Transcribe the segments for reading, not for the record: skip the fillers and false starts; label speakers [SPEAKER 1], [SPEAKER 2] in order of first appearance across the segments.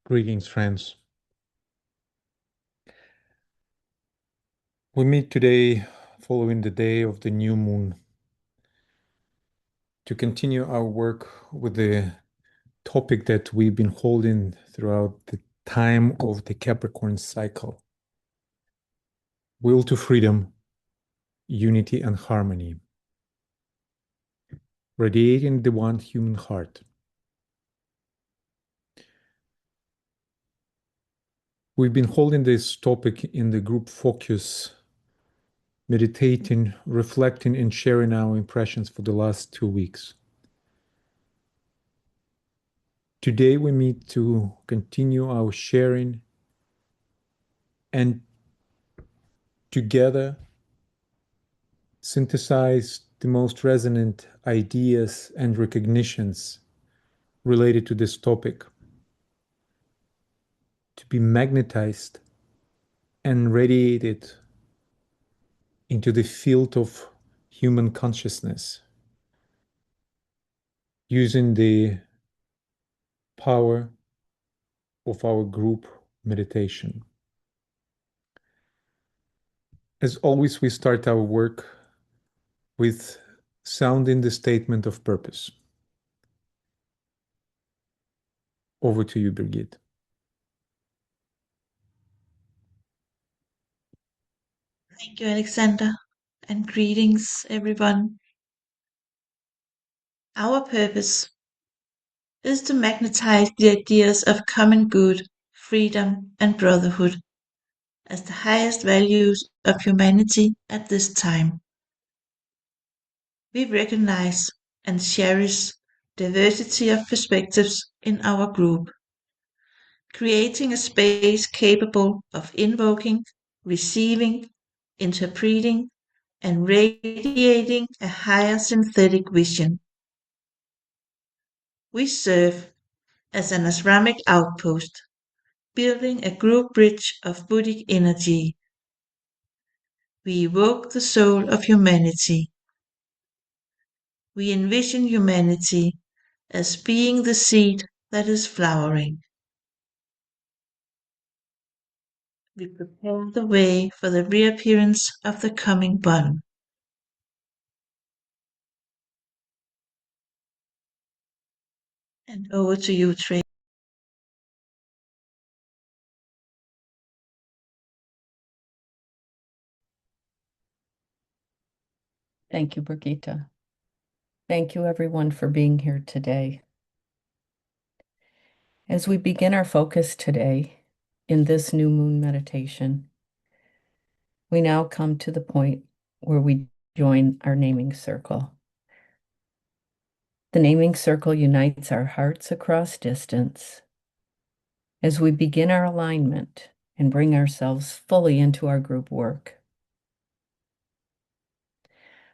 [SPEAKER 1] Greetings, friends. We meet today following the day of the new moon to continue our work with the topic that we've been holding throughout the time of the Capricorn cycle. Will to freedom, unity and harmony. Radiating the one human heart. We've been holding this topic in the group focus, meditating, reflecting, and sharing our impressions for the last 2 weeks. Today we meet to continue our sharing and together synthesize the most resonant ideas and recognitions related to this topic, to be magnetized and radiated into the field of human consciousness using the power of our group meditation. As always, we start our work with sounding the statement of purpose. Over to you, Birgit.
[SPEAKER 2] Thank you, Alexander, and greetings, everyone. Our purpose is to magnetize the ideas of common good, freedom, and brotherhood as the highest values of humanity at this time. We recognize and cherish diversity of perspectives in our group, creating a space capable of invoking, receiving, interpreting, and radiating a higher synthetic vision. We serve as an Asramic outpost, building a group bridge of Buddhic energy. We evoke the soul of humanity. We envision humanity as being the seed that is flowering. We prepare the way for the reappearance of the coming bun. And over to you, Trey.
[SPEAKER 3] Thank you, Brigitte. Thank you, everyone, for being here today. As we begin our focus today in this new moon meditation, we now come to the point where we join our naming circle. The naming circle unites our hearts across distance as we begin our alignment and bring ourselves fully into our group work.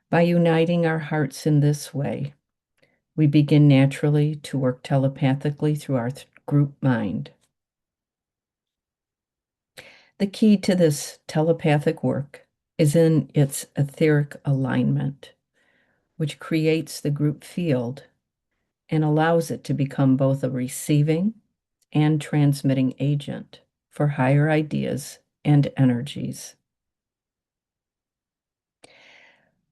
[SPEAKER 3] By uniting our hearts in this way, we begin naturally to work telepathically through our group mind. The key to this telepathic work is in its etheric alignment, which creates the group field and allows it to become both a receiving and transmitting agent for higher ideas and energies.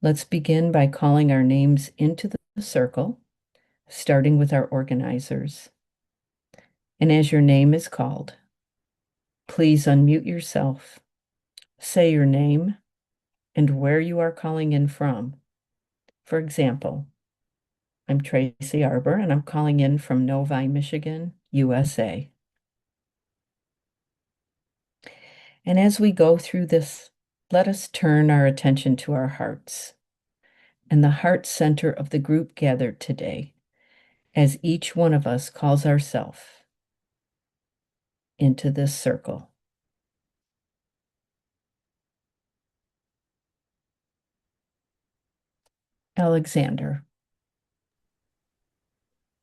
[SPEAKER 3] Let's begin by calling our names into the circle, starting with our organizers. And as your name is called, please unmute yourself, say your name, and where you are calling in from. For example, I'm Tracy Arbor, and I'm calling in from Novi, Michigan, USA. And as we go through this, let us turn our attention to our hearts and the heart center of the group gathered today, as each one of us calls ourselves into this circle. Alexander.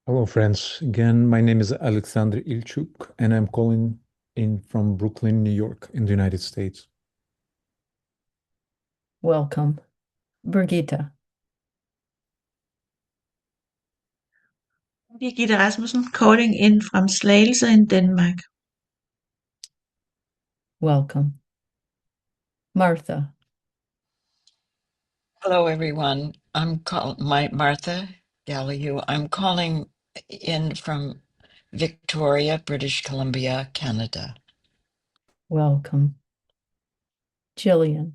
[SPEAKER 1] Hello, friends. Again, my name is Alexander Ilchuk, and I'm calling in from Brooklyn, New York, in the United States.
[SPEAKER 3] Welcome. Brigitte.
[SPEAKER 2] Birgitte Rasmussen, calling in from Slagelse in Denmark.
[SPEAKER 3] Welcome. Martha.
[SPEAKER 4] Hello, everyone. I'm Martha Gallagher. I'm calling in from Victoria, British Columbia, Canada.
[SPEAKER 3] Welcome. Jillian.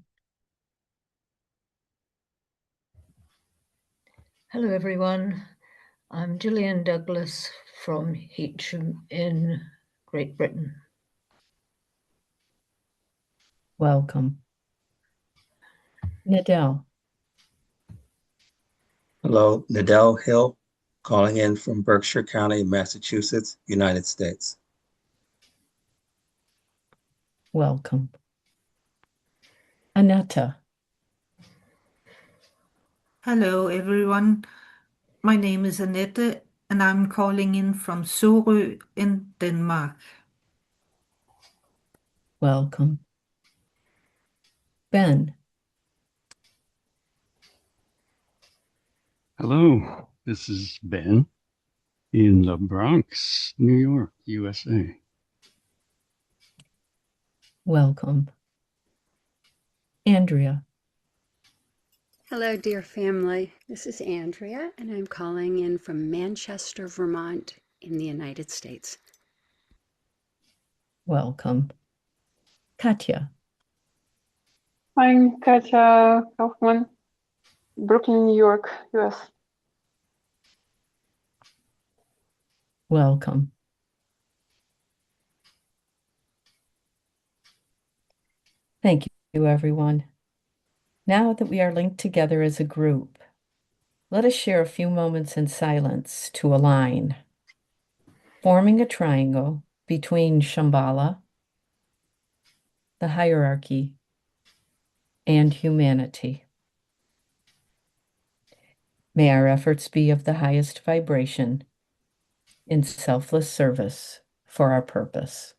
[SPEAKER 5] Hello, everyone. I'm Gillian Douglas from Heacham in Great Britain.
[SPEAKER 3] Welcome. Nadell.
[SPEAKER 6] Hello, Nadell Hill, calling in from Berkshire County, Massachusetts, United States.
[SPEAKER 3] Welcome. Anetta.
[SPEAKER 7] Hello, everyone. My name is Annette, and I'm calling in from Sorø in Denmark.
[SPEAKER 3] Welcome. Ben.
[SPEAKER 8] Hello, this is Ben in the Bronx, New York, USA.
[SPEAKER 3] Welcome. Andrea.
[SPEAKER 9] Hello, dear family. This is Andrea, and I'm calling in from Manchester, Vermont, in the United States.
[SPEAKER 3] Welcome. Katya.
[SPEAKER 10] I'm Katya Kaufman, Brooklyn, New York, US.
[SPEAKER 3] Welcome. Thank you, everyone. Now that we are linked together as a group, let us share a few moments in silence to align, forming a triangle between Shambhala, the hierarchy, and humanity. May our efforts be of the highest vibration in selfless service for our purpose.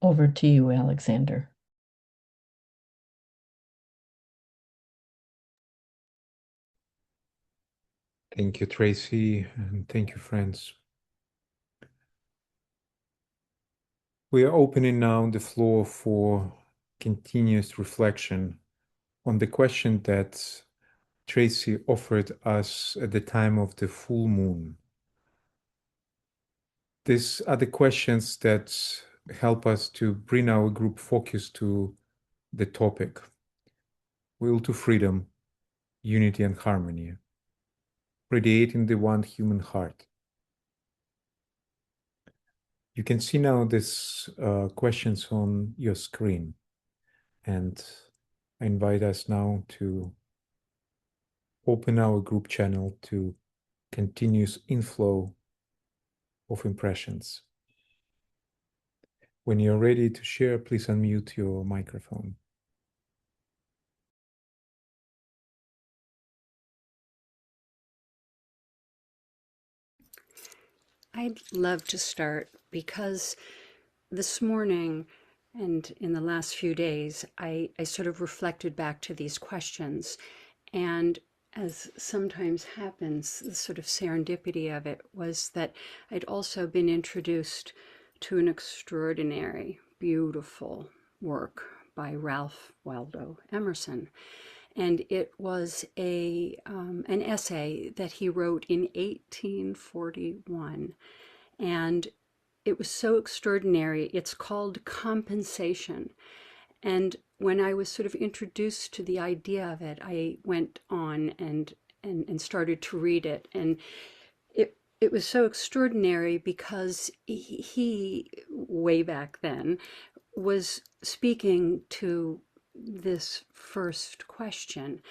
[SPEAKER 3] Over to you, Alexander.
[SPEAKER 1] Thank you, Tracy, and thank you, friends. We are opening now the floor for continuous reflection on the question that Tracy offered us at the time of the full moon. These are the questions that help us to bring our group focus to the topic: will to freedom, unity and harmony, radiating the one human heart. You can see now these questions on your screen, and I invite us now to open our group channel to continuous inflow of impressions. When you're ready to share, please unmute your microphone.
[SPEAKER 9] I'd love to start because this morning and in the last few days, I sort of reflected back to these questions. And as sometimes happens, the sort of serendipity of it was that I'd also been introduced to an extraordinary, beautiful work by Ralph Waldo Emerson. And it was an essay that he wrote in 1841. And it was so extraordinary. It's called Compensation. And when I was sort of introduced to the idea of it, I went on and and started to read it. And it was so extraordinary because he, way back then, was speaking to this first question.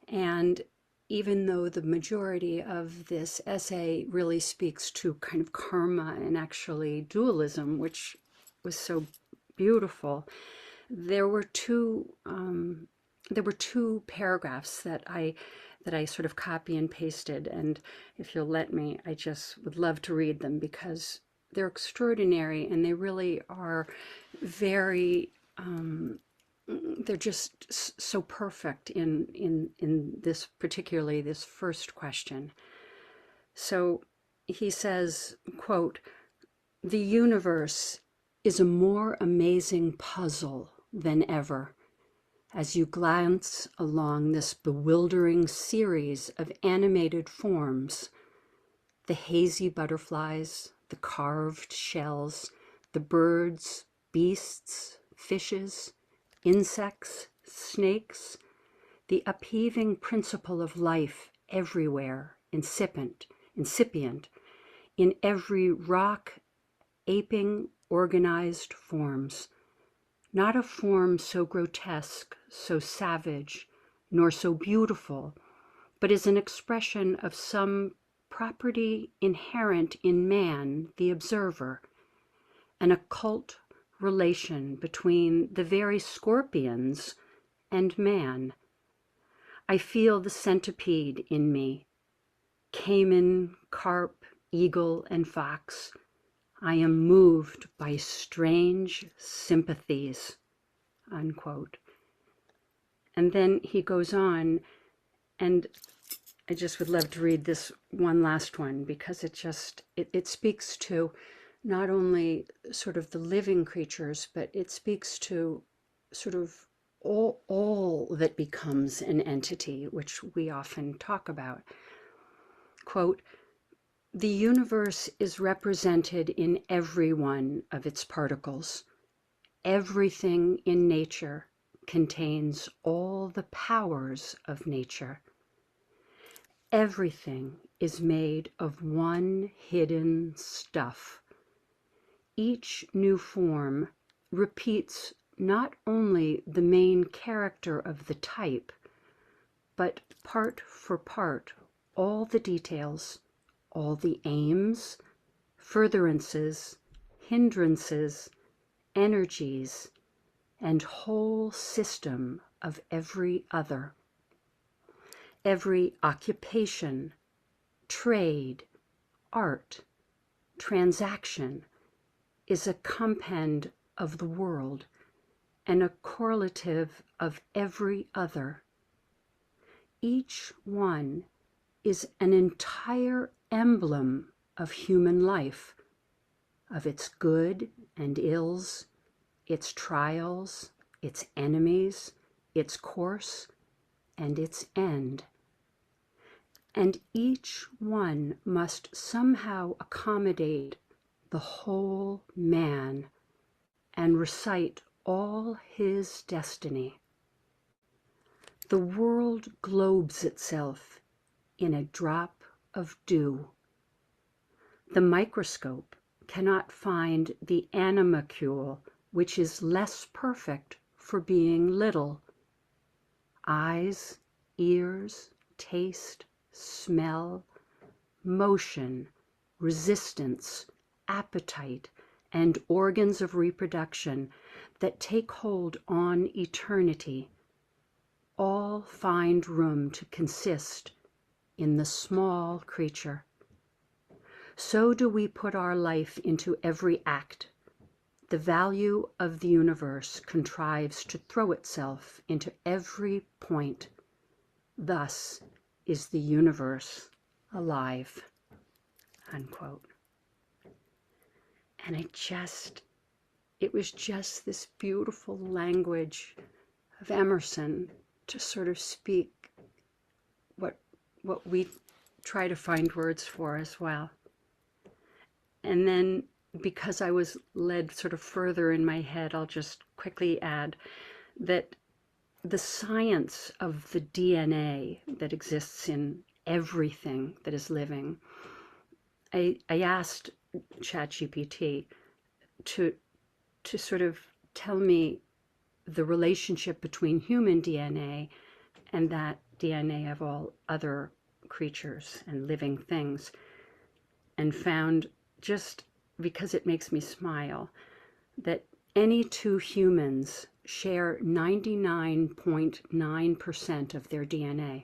[SPEAKER 9] And even though the majority of this essay really speaks to kind of karma and actually dualism, which was so beautiful, there were two paragraphs that I sort of copy and pasted, and if you'll let me, I just would love to read them because they're extraordinary and they really are very they're just so perfect in this, particularly this first question. So he says, quote, "The universe is a more amazing puzzle than ever as you glance along this bewildering series of animated forms, the hazy butterflies, the carved shells, the birds, beasts, fishes, insects, snakes, the upheaving principle of life everywhere, incipient, in every rock, aping organized forms, not a form so grotesque, so savage, nor so beautiful, but is an expression of some property inherent in man, the observer, an occult relation between the very scorpions and man. I feel the centipede in me, caiman, carp, eagle, and fox. I am moved by strange sympathies," unquote. And then he goes on, and I just would love to read this one last one because it speaks to not only sort of the living creatures, but it speaks to sort of all that becomes an entity, which we often talk about. Quote, "The universe is represented in every one of its particles. Everything in nature contains all the powers of nature. Everything is made of one hidden stuff. Each new form repeats not only the main character of the type, but part for part all the details, all the aims, furtherances, hindrances, energies, and whole system of every other. Every occupation, trade, art, transaction is a compend of the world and a correlative of every other. Each one is an entire emblem of human life, of its good and ills, its trials, its enemies, its course, and its end. And each one must somehow accommodate the whole man and recite all his destiny. The world globes itself in a drop of dew. The microscope cannot find the animalcule which is less perfect for being little. Eyes, ears, taste, smell, motion, resistance, appetite, and organs of reproduction that take hold on eternity, all find room to consist in the small creature. So do we put our life into every act. The value of the universe contrives to throw itself into every point. Thus is the universe alive," unquote. And it was just this beautiful language of Emerson to sort of speak what we try to find words for as well. And then, because I was led sort of further in my head, I'll just quickly add that the science of the DNA that exists in everything that is living. I asked ChatGPT to sort of tell me the relationship between human DNA and that DNA of all other creatures and living things, and found, just because it makes me smile, that any two humans share 99.9% of their DNA.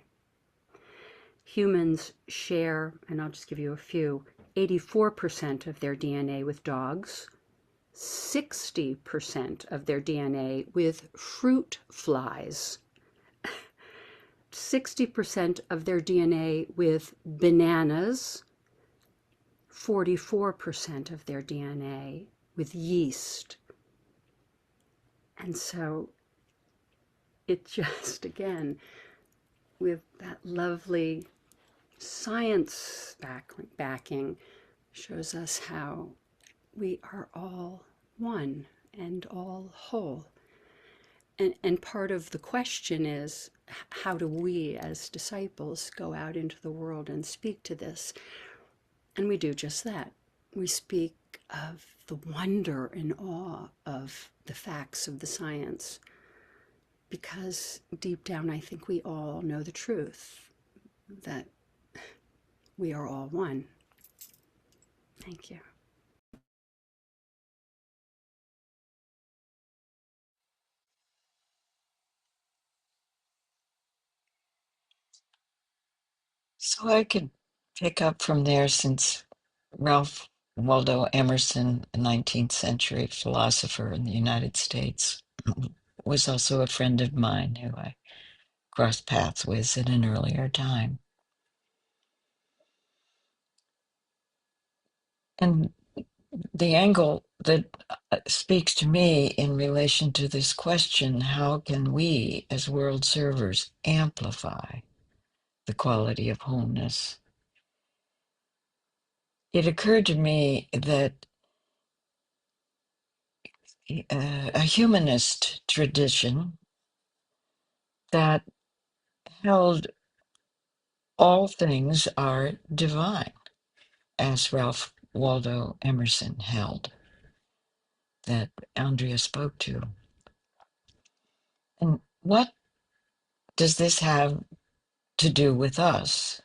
[SPEAKER 9] Humans share, and I'll just give you a few, 84% of their DNA with dogs, 60% of their DNA with fruit flies, 60% of their DNA with bananas, 44% of their DNA with yeast. And so it just, again, with that lovely science backing, shows us how we are all one and all whole. And part of the question is, how do we as disciples go out into the world and speak to this? And we do just that. We speak of the wonder and awe of the facts of the science, because deep down I think we all know the truth, that we are all one. Thank you.
[SPEAKER 4] So I could pick up from there, since Ralph Waldo Emerson, a 19th century philosopher in the United States, was also a friend of mine who I crossed paths with at an earlier time. And the angle that speaks to me in relation to this question, how can we as world servers amplify the quality of wholeness? It occurred to me that a humanist tradition that held all things are divine, as Ralph Waldo Emerson held, that Andrea spoke to. And what does this have to do with us?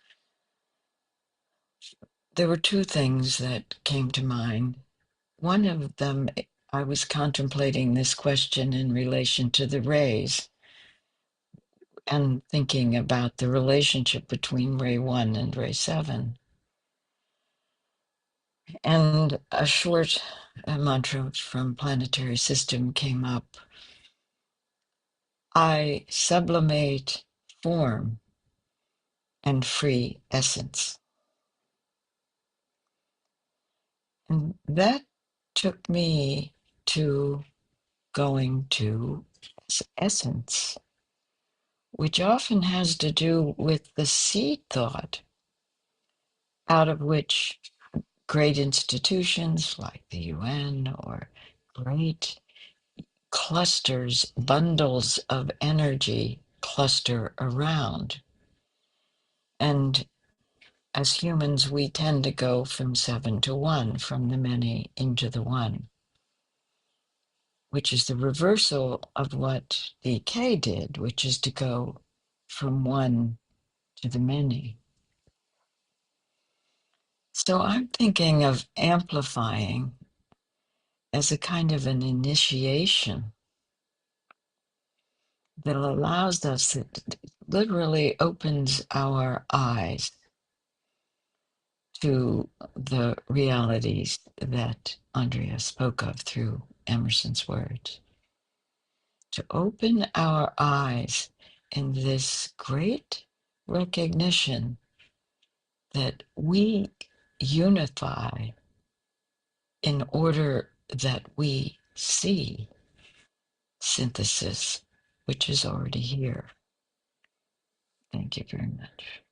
[SPEAKER 4] There were two things that came to mind. One of them, I was contemplating this question in relation to the rays and thinking about the relationship between ray 1 and ray 7. And a short mantra from Planetary System came up. I sublimate form and free essence. And that took me to going to essence, which often has to do with the seed thought out of which great institutions like the UN or great clusters, bundles of energy cluster around. And as humans, we tend to go from 7 to 1, from the many into the one, which is the reversal of what the K did, which is to go from one to the many. So I'm thinking of amplifying as a kind of an initiation that allows us, it literally opens our eyes to the realities that Andrea spoke of through Emerson's words. To open our eyes in this great recognition that we unify in order that we see synthesis, which is already here. Thank you very much.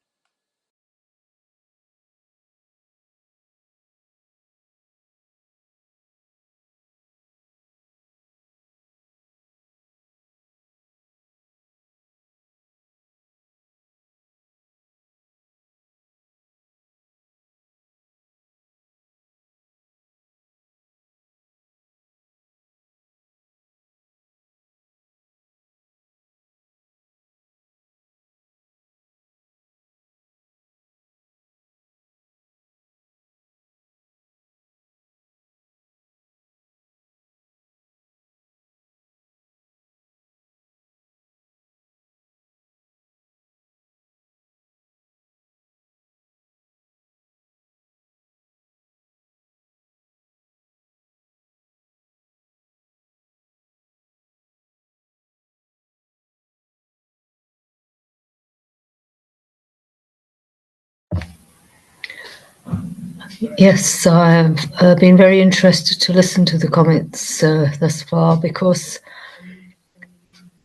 [SPEAKER 5] Yes, I've been very interested to listen to the comments thus far, because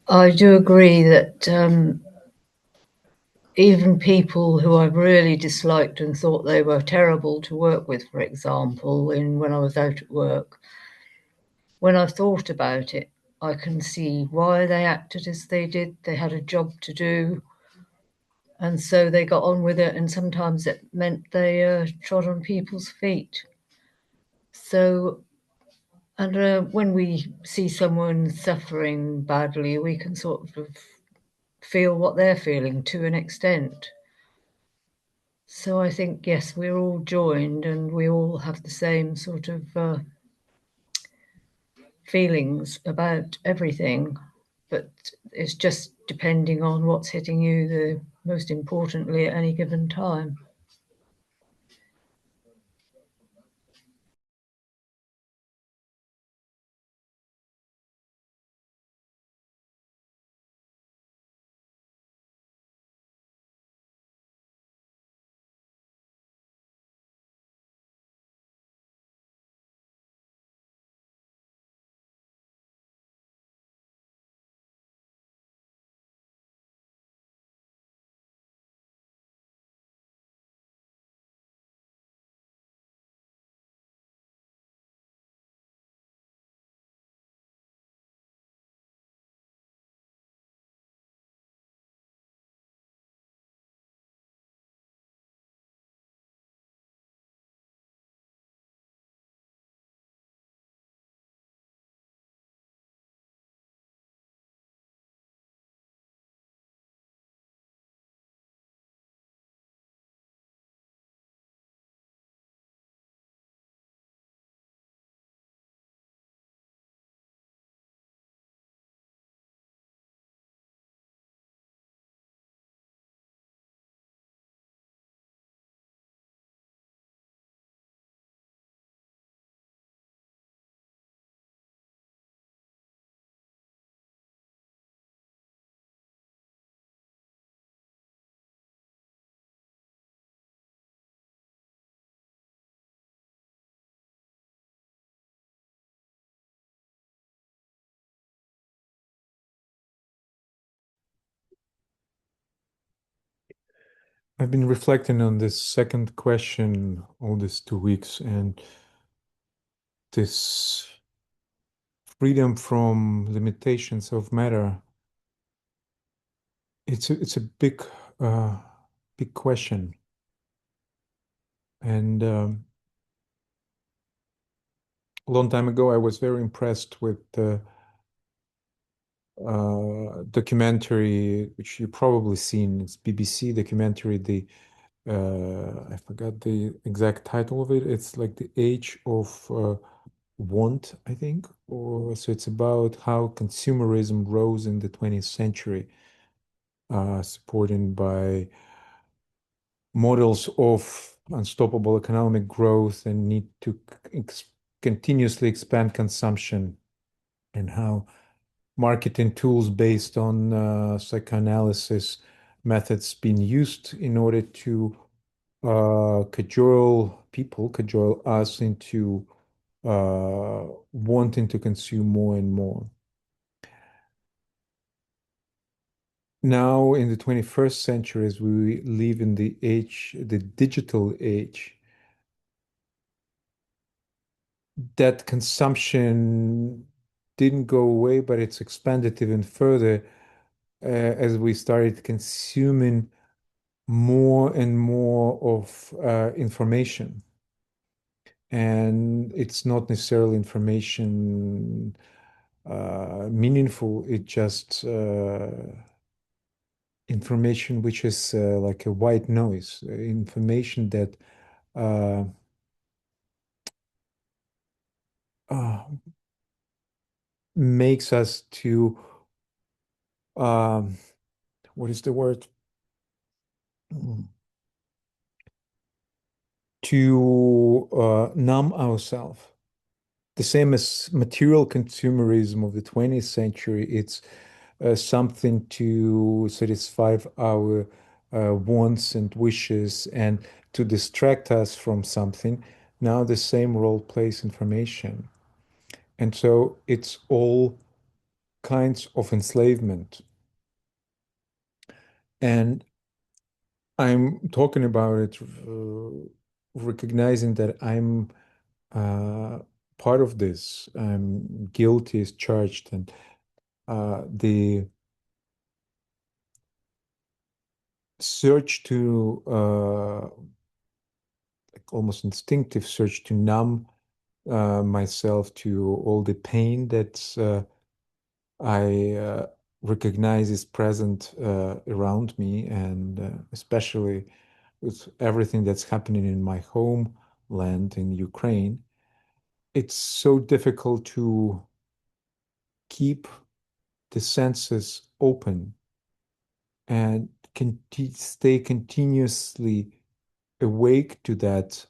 [SPEAKER 5] I do agree that even people who I've really disliked and thought they were terrible to work with, for example, when I was out at work, when I've thought about it, I can see why they acted as they did. They had a job to do, and so they got on with it, and sometimes it meant they trod on people's feet. So, and when we see someone suffering badly, we can sort of feel what they're feeling to an extent. So I think, yes, we're all joined and we all have the same sort of feelings about everything, but it's just depending on what's hitting you the most importantly at any given time.
[SPEAKER 1] I've been reflecting on this second question all these 2 weeks, and this freedom from limitations of matter. It's a big question, and a long time ago I was very impressed with the documentary, which you probably seen. It's BBC documentary. I forgot the exact title of it. It's like the Age of Want, I think. Or so it's about how consumerism rose in the 20th century, supported by models of unstoppable economic growth and need to continuously expand consumption, and how marketing tools based on psychoanalysis methods being used in order to cajole us into wanting to consume more and more. Now, in the 21st century, as we live in the digital age, that consumption didn't go away, but it's expanded even further as we started consuming more and more of information. And it's not necessarily information meaningful, it just information which is like a white noise, information that uh, uh, makes us to um, what is the word? To numb ourselves. The same as material consumerism of the 20th century. It's something to satisfy our wants and wishes and to distract us from something. Now the same role plays information. And so it's all kinds of enslavement. And I'm talking about it, recognizing that I'm part of this. I'm guilty as charged, and the search to like almost instinctive search to numb myself to all the pain that I recognize is present around me, and especially with everything that's happening in my homeland in Ukraine. It's so difficult to keep the senses open and stay continuously awake to that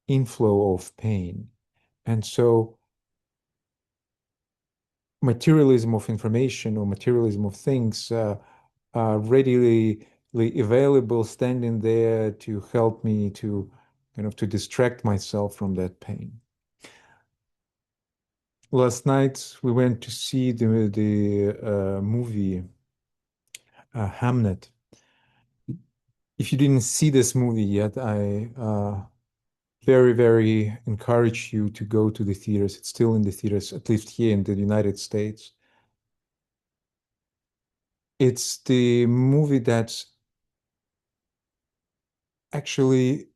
[SPEAKER 1] inflow of pain. And so materialism of information or materialism of things are readily available, standing there to help me to to distract myself from that pain. Last night we went to see the movie Hamnet. If you didn't see this movie yet, I very, very encourage you to go to the theaters. It's still in the theaters, at least here in the United States. It's the movie that actually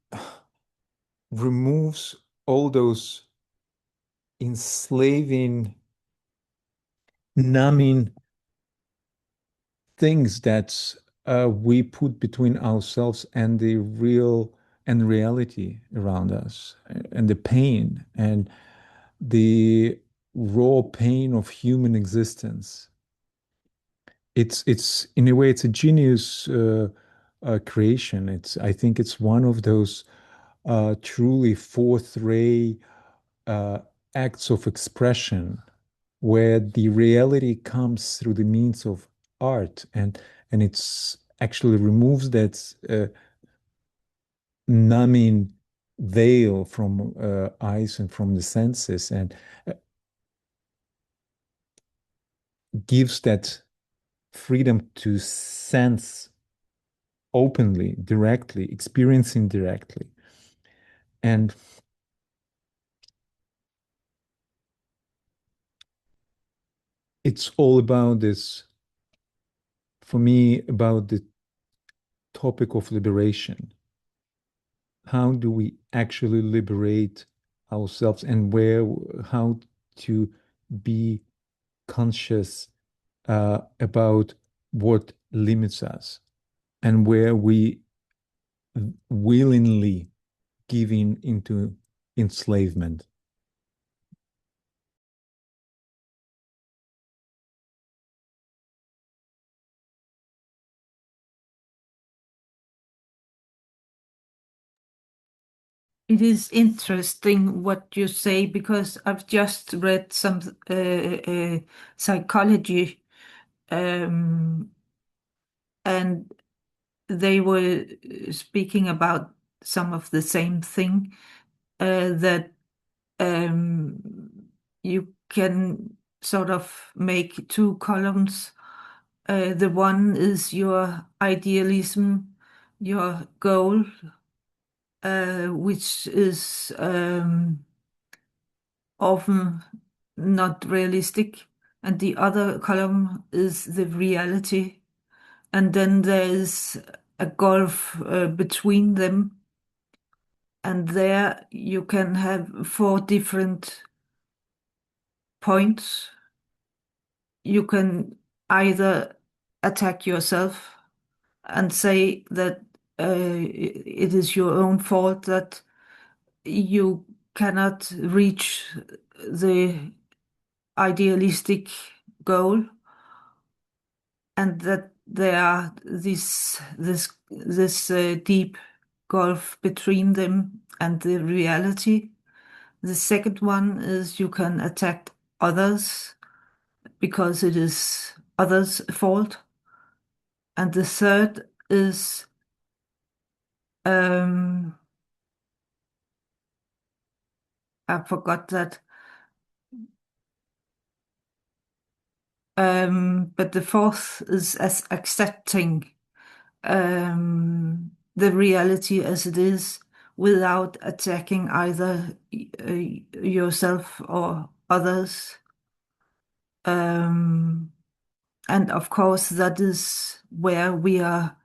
[SPEAKER 1] removes all those enslaving, numbing things that we put between ourselves and the real and reality around us, and the pain and the raw pain of human existence. It's in a way it's a genius creation. I think it's one of those truly fourth ray uh, acts of expression where the reality comes through the means of art, and it's actually removes that numbing veil from eyes and from the senses, and gives that freedom to sense openly, directly, experiencing directly. And it's all about this, for me, about the topic of liberation. How do we actually liberate ourselves, and how to be conscious about what limits us, and where we willingly giving into enslavement.
[SPEAKER 7] It is interesting what you say, because I've just read some psychology, and they were speaking about some of the same thing, that you can sort of make two columns. The one is your idealism, your goal, which is often not realistic, and the other column is the reality. And then there is a gulf between them, and there you can have four different points. You can either attack yourself and say that it is your own fault that you cannot reach the idealistic goal, and that there are this deep gulf between them and the reality. The second one is you can attack others because it is others' fault. And the third is I forgot that. But the fourth is as accepting the reality as it is without attacking either yourself or others. And of course, that is where we are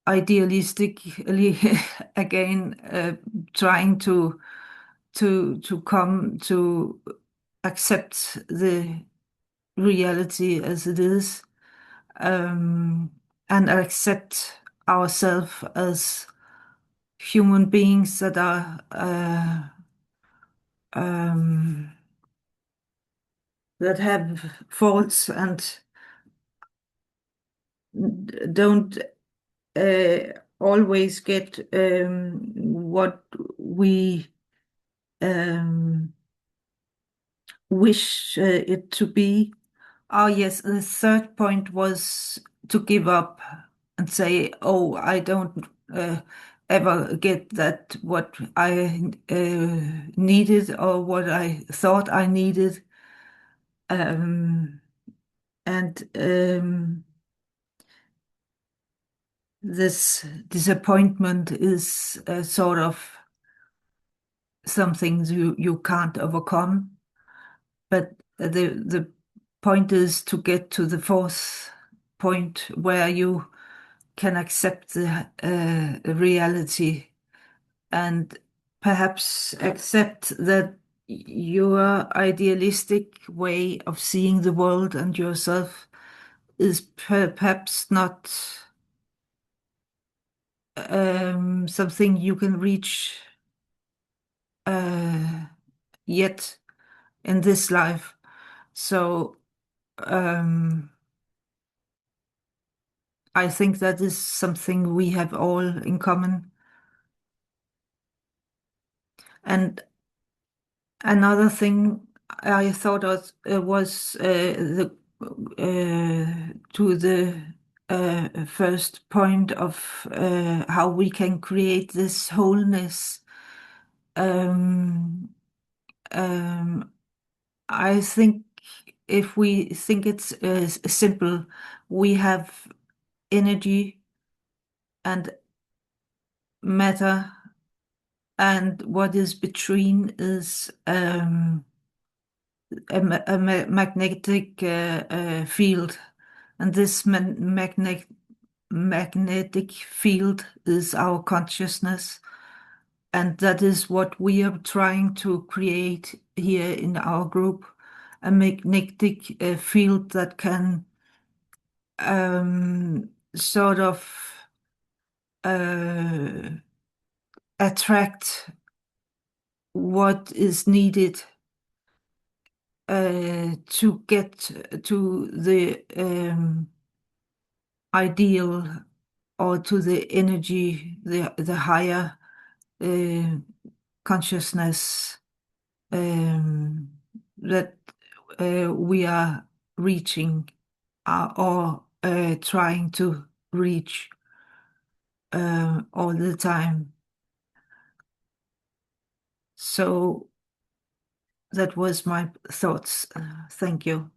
[SPEAKER 7] idealistically again trying to come to accept the reality as it is, and accept ourselves as human beings that are that have faults and don't always get what we wish it to be. Oh, yes, the third point was to give up and say, oh, I don't ever get that what I needed or what I thought I needed. And this disappointment is sort of something you can't overcome. But the point is to get to the fourth point where you can accept the reality and perhaps accept that your idealistic way of seeing the world and yourself is perhaps not something you can reach yet in this life. So I think that is something we have all in common. And another thing I thought of was the to the first point of how we can create this wholeness. I think if we think it's simple, we have energy and matter, and what is between is a magnetic field, and this magnetic field is our consciousness, and that is what we are trying to create here in our group, a magnetic field that can sort of attract what is needed to get to the ideal or to the energy, the higher consciousness that we are reaching or trying to reach all the time. So that was my thoughts. Thank you.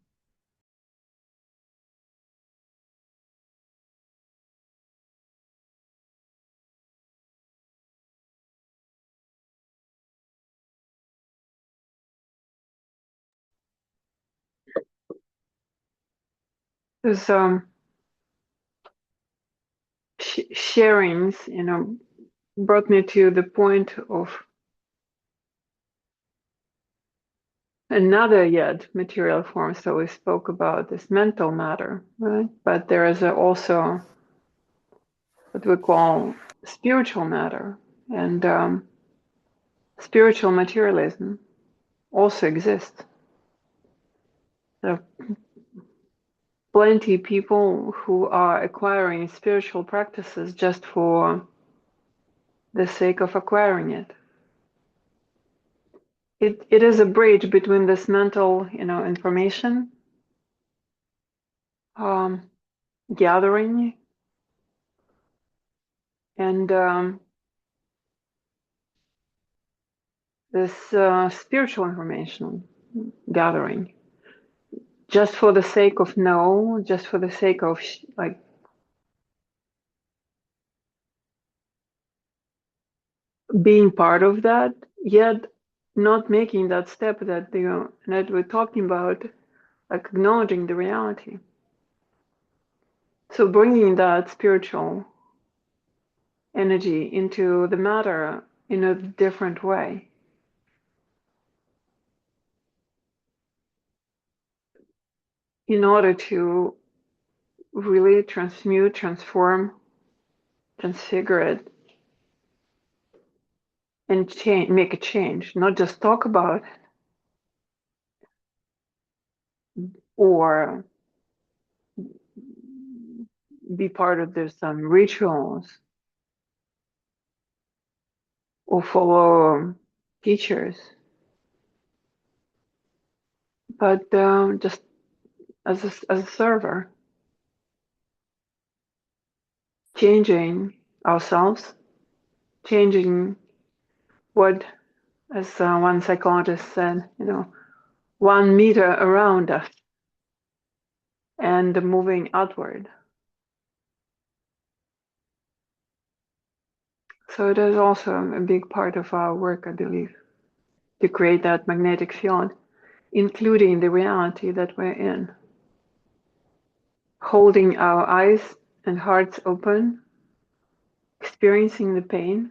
[SPEAKER 10] Those sharings, brought me to the point of another yet material form. So we spoke about this mental matter, right? But there is also what we call spiritual matter, and spiritual materialism also exists. So plenty of people who are acquiring spiritual practices just for the sake of acquiring it. It is a bridge between this mental, information gathering And this spiritual information gathering, just for the sake of know, just for the sake of like being part of that, yet not making that step that that we're talking about, like acknowledging the reality. So bringing that spiritual energy into the matter in a different way. In order to really transmute, transform, transfigure it, and change, make a change, not just talk about it or be part of there's some rituals or follow teachers, but just as a server, changing ourselves, changing what, as one psychologist said, 1 meter around us and moving outward. So it is also a big part of our work, I believe, to create that magnetic field, including the reality that we're in. Holding our eyes and hearts open, experiencing the pain,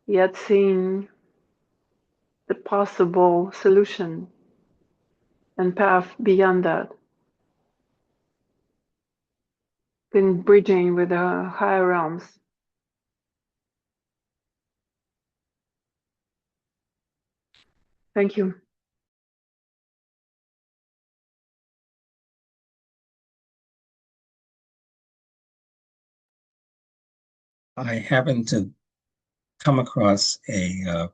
[SPEAKER 10] yet seeing the possible solution and path beyond that. Then bridging with the higher realms. Thank you.
[SPEAKER 6] I happened to come across a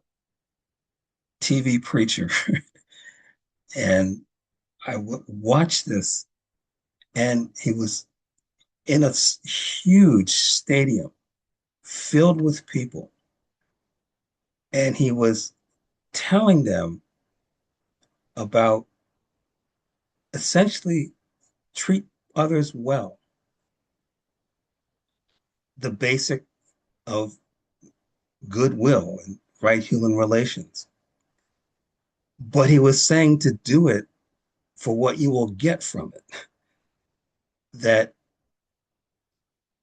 [SPEAKER 6] TV preacher and I watched this, and he was in a huge stadium filled with people, and he was telling them about essentially treat others well, the basic of goodwill and right human relations. But he was saying to do it for what you will get from it, that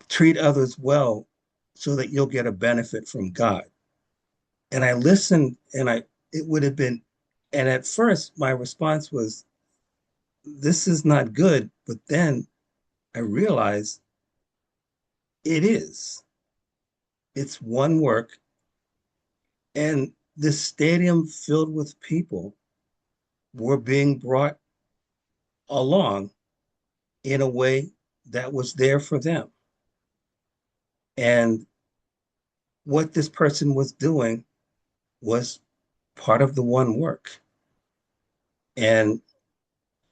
[SPEAKER 6] treat others well so that you'll get a benefit from God. And I listened, and it would have been, and at first my response was, this is not good. But then I realized it is. It's one work, and this stadium filled with people were being brought along in a way that was there for them. And what this person was doing was part of the one work. And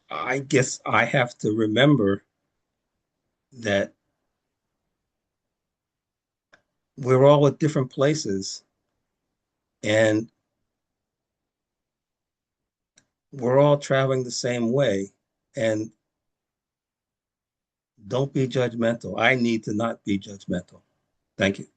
[SPEAKER 6] I guess I have to remember that we're all at different places, and we're all traveling the same way. And don't be judgmental. I need to not be judgmental. Thank you.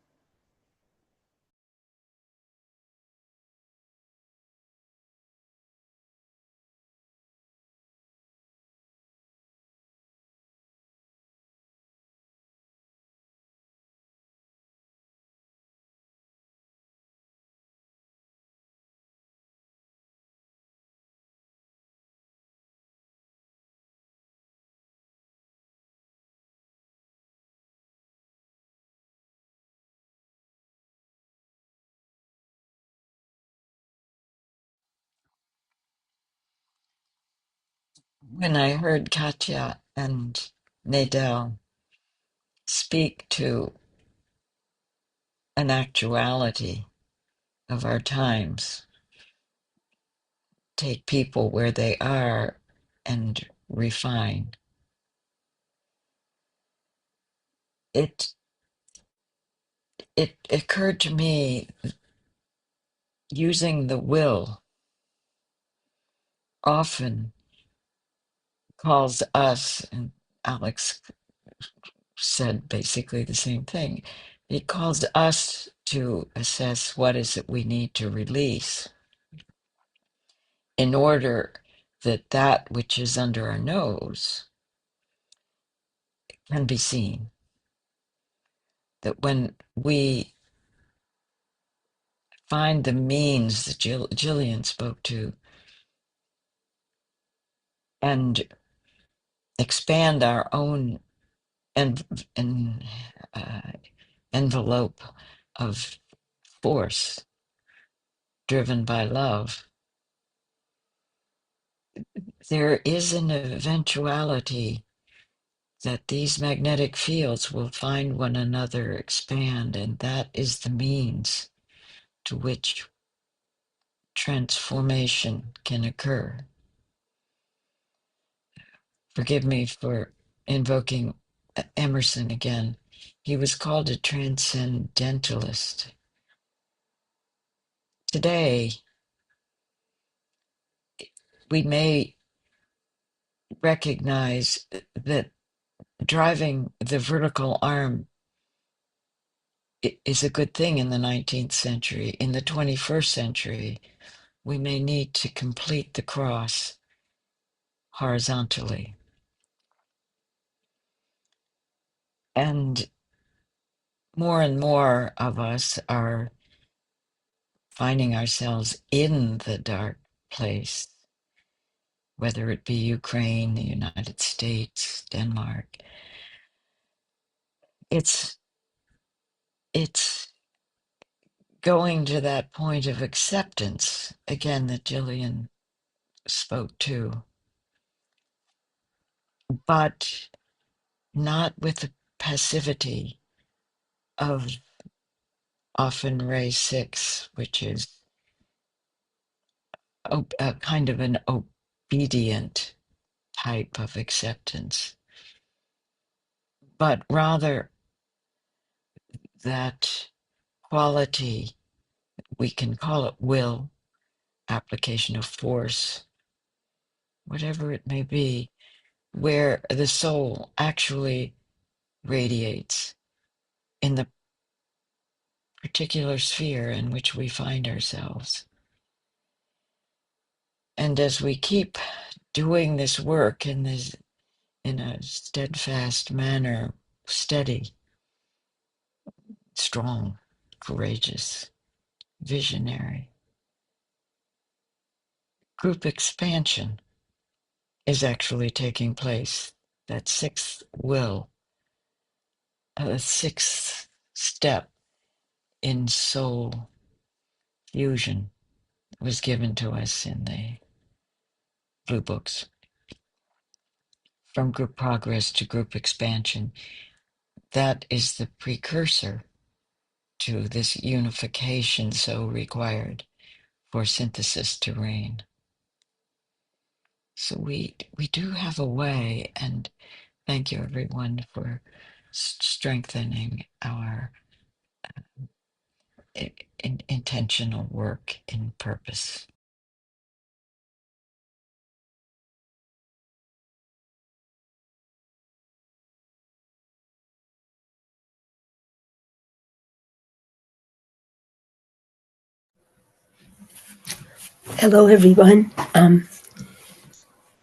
[SPEAKER 4] When I heard Katya and Nadel speak to an actuality of our times, take people where they are and refine, it it occurred to me using the will often calls us, and Alex said basically the same thing. It calls us to assess what is it we need to release in order that that which is under our nose can be seen. That when we find the means that Jillian spoke to and expand our own en- uh, envelope of force driven by love, there is an eventuality that these magnetic fields will find one another expand, and that is the means to which transformation can occur. Forgive me for invoking Emerson again. He was called a transcendentalist. Today, we may recognize that driving the vertical arm is a good thing in the 19th century. In the 21st century, we may need to complete the cross horizontally. And more of us are finding ourselves in the dark place, whether it be Ukraine, the United States, Denmark. It's going to that point of acceptance, again, that Jillian spoke to, but not with the passivity of often Ray 6, which is a kind of an obedient type of acceptance, but rather that quality, we can call it will, application of force, whatever it may be, where the soul actually radiates in the particular sphere in which we find ourselves. And as we keep doing this work in a steadfast manner, steady, strong, courageous, visionary, group expansion is actually taking place. That sixth will, a sixth step in soul fusion was given to us in the blue books. From group progress to group expansion, that is the precursor to this unification so required for synthesis to reign. So we do have a way, and thank you everyone for strengthening our intentional work in purpose.
[SPEAKER 11] Hello, everyone.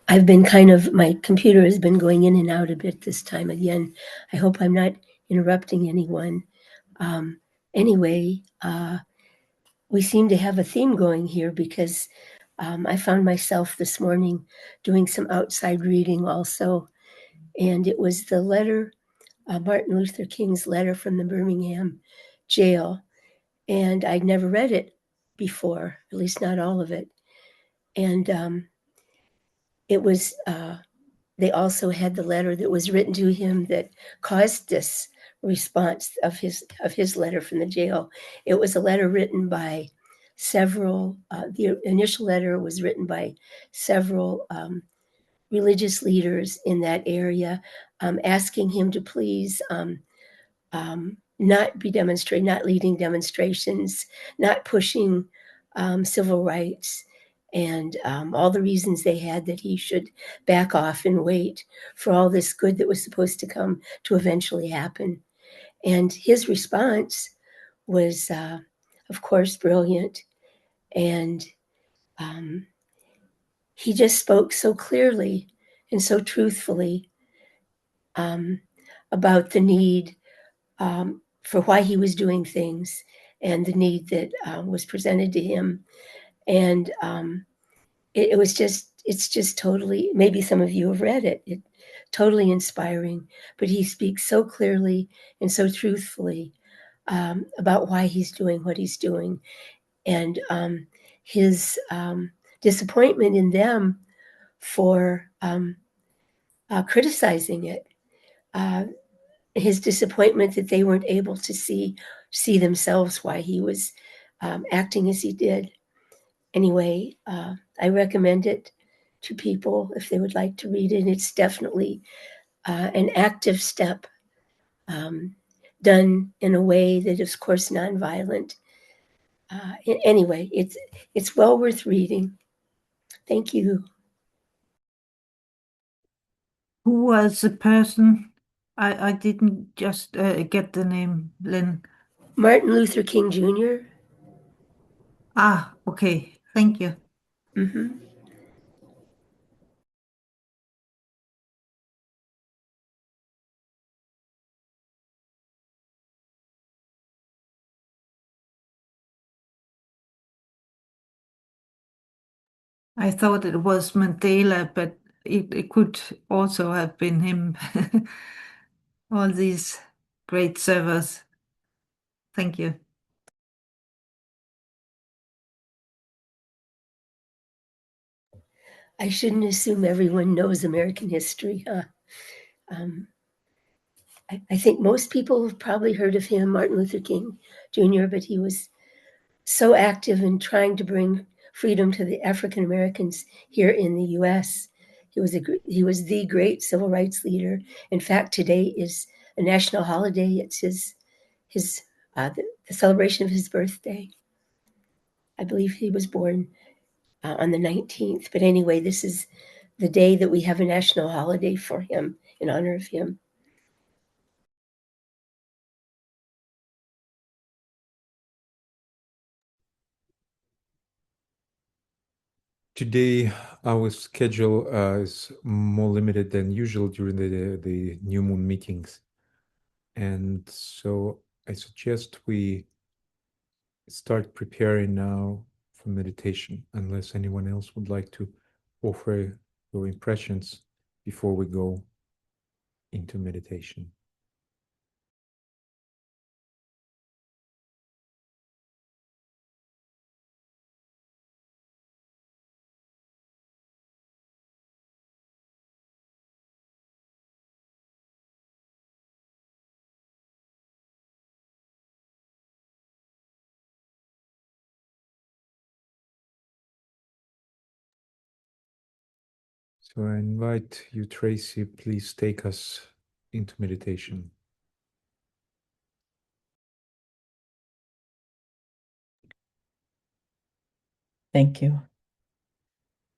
[SPEAKER 11] I've been my computer has been going in and out a bit this time again. I hope I'm not interrupting anyone. Anyway, we seem to have a theme going here because I found myself this morning doing some outside reading also. And it was the letter, Martin Luther King's letter from the Birmingham jail. And I'd never read it before, at least not all of it. And it was, they also had the letter that was written to him that caused this response of his letter from the jail. It was a letter written by several, the initial letter was written by several religious leaders in that area, asking him to please not be demonstrating, not leading demonstrations, not pushing civil rights, and all the reasons they had that he should back off and wait for all this good that was supposed to come to eventually happen. And his response was, of course, brilliant. And he just spoke so clearly and so truthfully about the need for why he was doing things and the need that was presented to him. And it's just totally, maybe some of you have read it, totally inspiring, but he speaks so clearly and so truthfully about why he's doing what he's doing. And his disappointment in them for criticizing it, his disappointment that they weren't able to see themselves why he was acting as he did. Anyway, I recommend it to people if they would like to read it. It's definitely an active step done in a way that is, of course, nonviolent. Anyway, it's well worth reading. Thank you.
[SPEAKER 7] Who was the person? I didn't just get the name, Lynn.
[SPEAKER 11] Martin Luther King Jr.
[SPEAKER 7] Ah, okay. Thank you.
[SPEAKER 11] Mm-hmm.
[SPEAKER 7] I thought it was Mandela, but it could also have been him. All these great servers. Thank you.
[SPEAKER 11] I shouldn't assume everyone knows American history. I think most people have probably heard of him, Martin Luther King Jr., but he was so active in trying to bring freedom to the African Americans here in the U.S. He was the great civil rights leader. In fact, today is a national holiday. It's the celebration of his birthday. I believe he was born on the 19th. But anyway, this is the day that we have a national holiday for him, in honor of him.
[SPEAKER 1] Today, our schedule is more limited than usual during the new moon meetings. And so I suggest we start preparing now for meditation, unless anyone else would like to offer your impressions before we go into meditation. So I invite you, Tracy, please take us into meditation.
[SPEAKER 3] Thank you.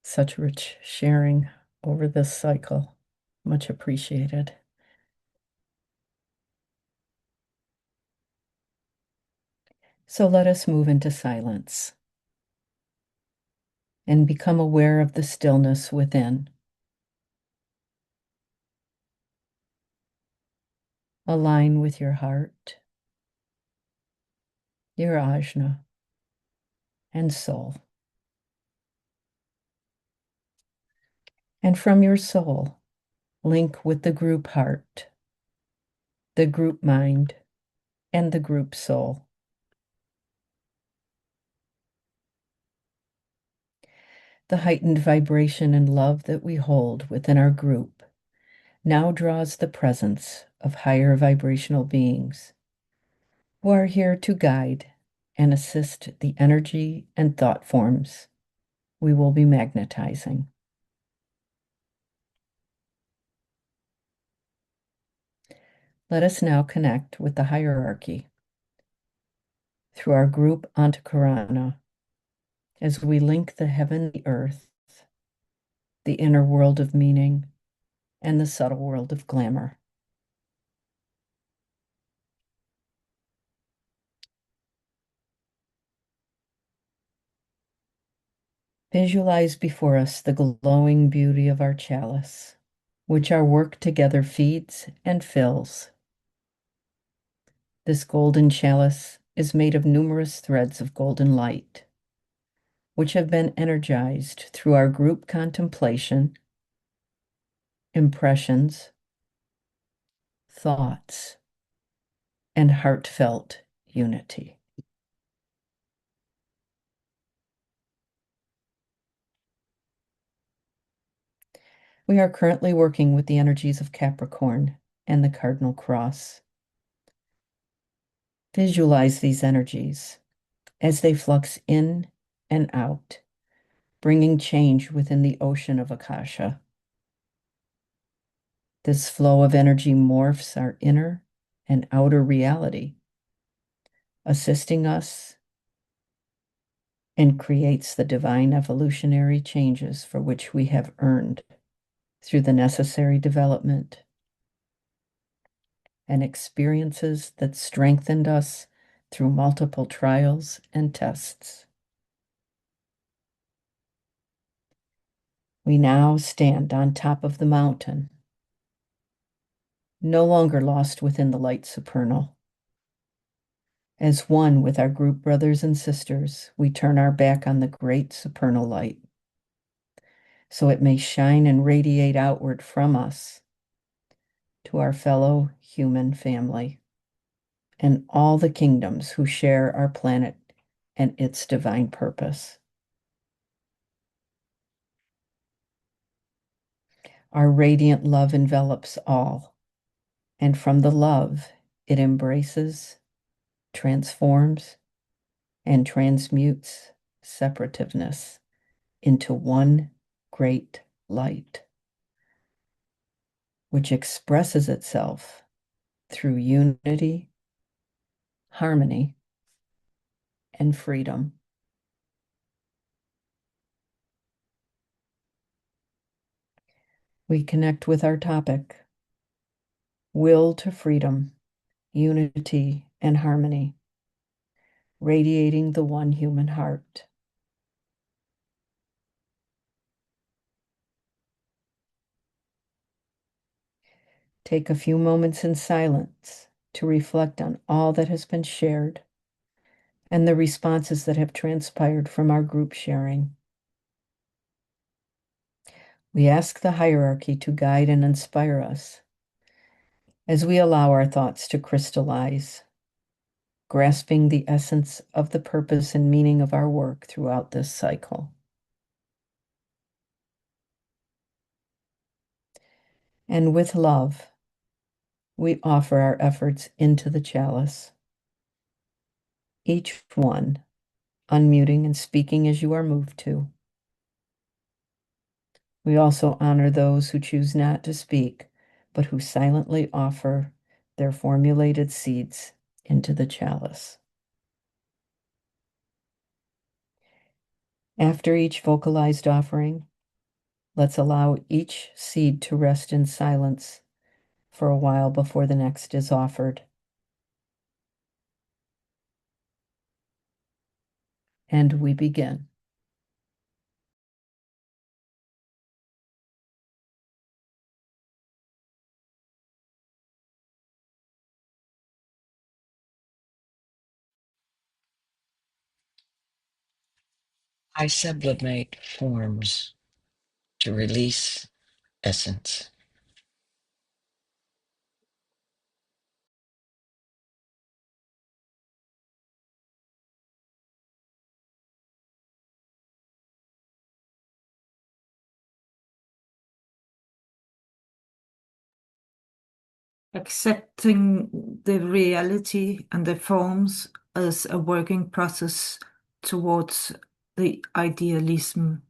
[SPEAKER 3] Such rich sharing over this cycle. Much appreciated. So let us move into silence and become aware of the stillness within. Align with your heart, your ajna, and soul. And from your soul, link with the group heart, the group mind, and the group soul. The heightened vibration and love that we hold within our group now draws the presence of higher vibrational beings who are here to guide and assist the energy and thought forms we will be magnetizing. Let us now connect with the hierarchy through our group Antakarana as we link the heavenly earth, the inner world of meaning, and the subtle world of glamour. Visualize before us the glowing beauty of our chalice, which our work together feeds and fills. This golden chalice is made of numerous threads of golden light, which have been energized through our group contemplation, impressions, thoughts, and heartfelt unity. We are currently working with the energies of Capricorn and the Cardinal Cross. Visualize these energies as they flux in and out, bringing change within the ocean of Akasha. This flow of energy morphs our inner and outer reality, assisting us and creates the divine evolutionary changes for which we have earned through the necessary development and experiences that strengthened us through multiple trials and tests. We now stand on top of the mountain, no longer lost within the light supernal. As one with our group brothers and sisters, we turn our back on the great supernal light, so it may shine and radiate outward from us to our fellow human family and all the kingdoms who share our planet and its divine purpose. Our radiant love envelops all, and from the love, it embraces, transforms, and transmutes separativeness into one great light, which expresses itself through unity, harmony, and freedom. We connect with our topic, will to freedom, unity, and harmony, radiating the one human heart. Take a few moments in silence to reflect on all that has been shared and the responses that have transpired from our group sharing. We ask the hierarchy to guide and inspire us as we allow our thoughts to crystallize, grasping the essence of the purpose and meaning of our work throughout this cycle. And with love, we offer our efforts into the chalice, each one unmuting and speaking as you are moved to. We also honor those who choose not to speak, but who silently offer their formulated seeds into the chalice. After each vocalized offering, let's allow each seed to rest in silence for a while before the next is offered. And we begin.
[SPEAKER 4] I sublimate forms to release essence.
[SPEAKER 7] Accepting the reality and the forms as a working process towards the idealism.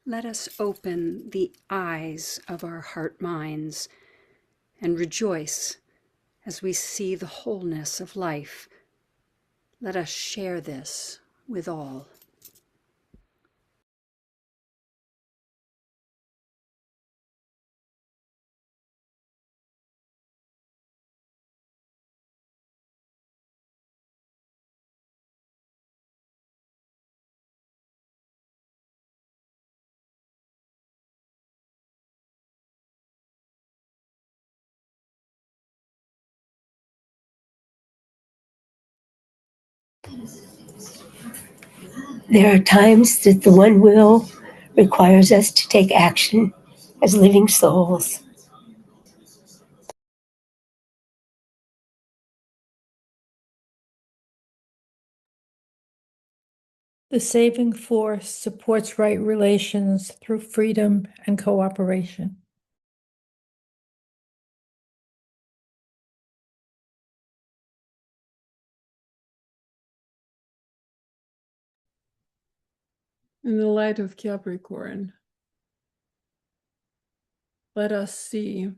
[SPEAKER 9] Let us open the eyes of our heart minds and rejoice as we see the wholeness of life. Let us share this with all.
[SPEAKER 11] There are times that the one will requires us to take action as living souls.
[SPEAKER 12] The saving force supports right relations through freedom and cooperation.
[SPEAKER 10] In the light of Capricorn, let us see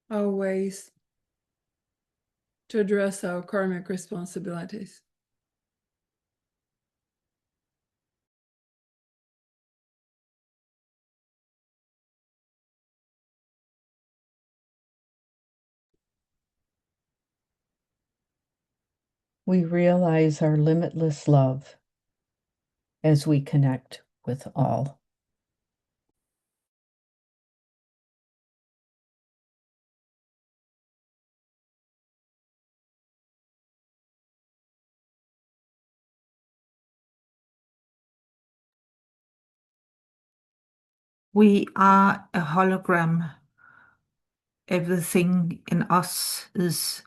[SPEAKER 10] our ways to address our karmic responsibilities.
[SPEAKER 3] We realize our limitless love as we connect with all.
[SPEAKER 7] We are a hologram. Everything in us is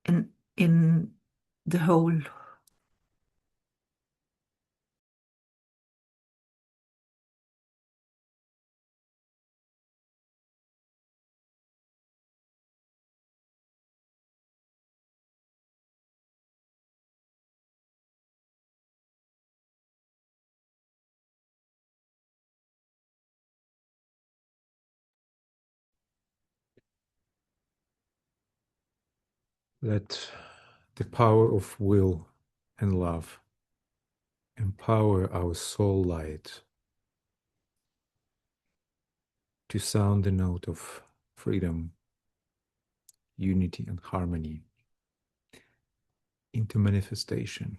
[SPEAKER 7] in the whole.
[SPEAKER 1] Let the power of will and love empower our soul light to sound the note of freedom, unity, and harmony into manifestation.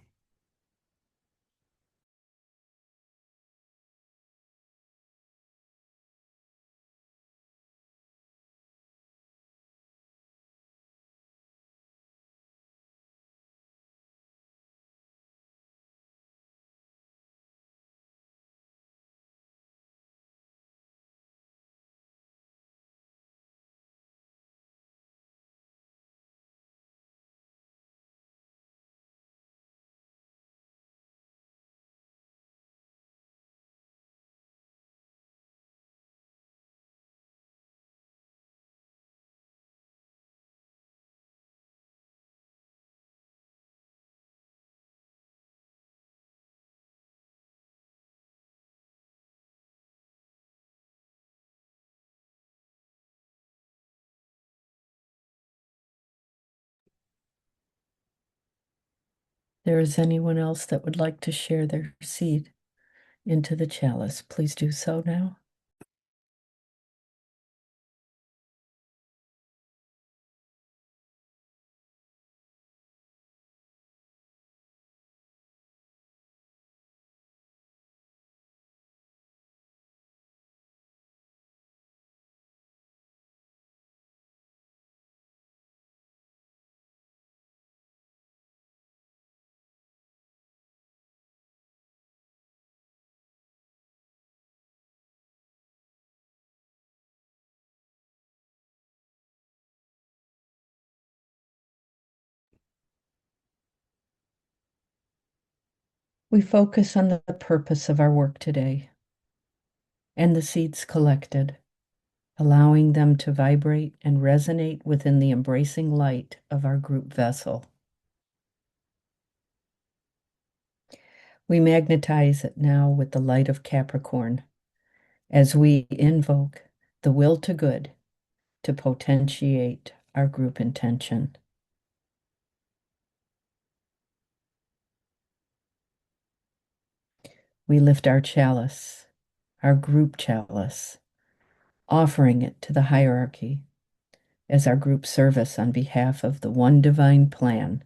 [SPEAKER 3] There is anyone else that would like to share their seed into the chalice, please do so now. We focus on the purpose of our work today and the seeds collected, allowing them to vibrate and resonate within the embracing light of our group vessel. We magnetize it now with the light of Capricorn as we invoke the will to good to potentiate our group intention. We lift our chalice, our group chalice, offering it to the hierarchy as our group service on behalf of the one divine plan.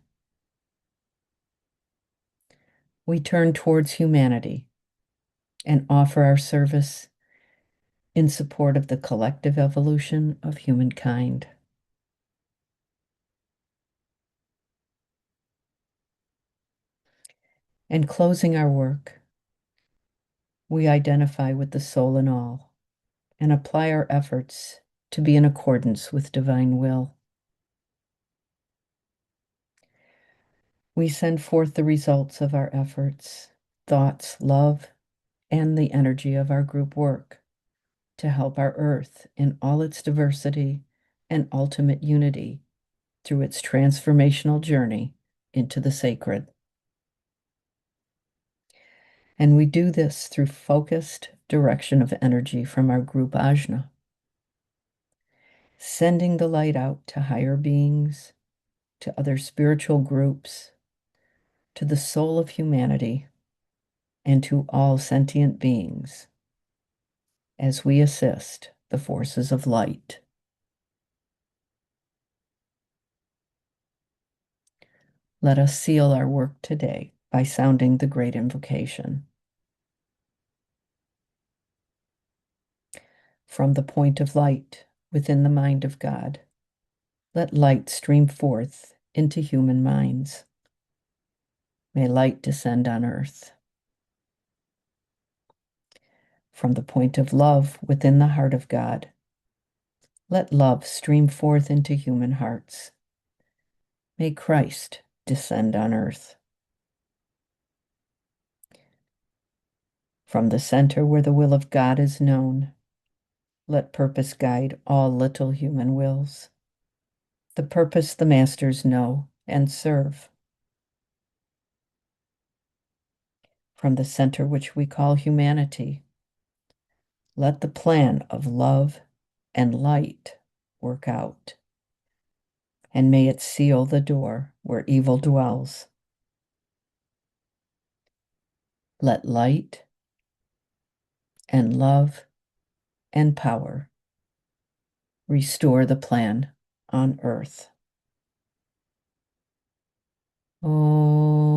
[SPEAKER 3] We turn towards humanity and offer our service in support of the collective evolution of humankind. And closing our work, we identify with the soul in all and apply our efforts to be in accordance with divine will. We send forth the results of our efforts, thoughts, love, and the energy of our group work to help our earth in all its diversity and ultimate unity through its transformational journey into the sacred. And we do this through focused direction of energy from our group ajna, sending the light out to higher beings, to other spiritual groups, to the soul of humanity, and to all sentient beings as we assist the forces of light. Let us seal our work today by sounding the great invocation. From the point of light within the mind of God, let light stream forth into human minds. May light descend on earth. From the point of love within the heart of God, let love stream forth into human hearts. May Christ descend on earth. From the center where the will of God is known, let purpose guide all little human wills. The purpose the masters know and serve. From the center which we call humanity, let the plan of love and light work out. And may it seal the door where evil dwells. Let light and love and power restore the plan on earth. Om.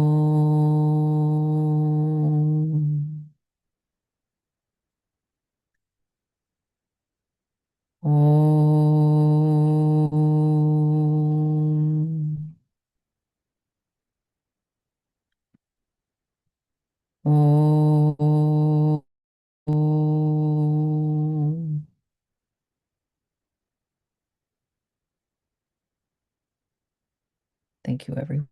[SPEAKER 3] Om. Om. Thank you, everyone.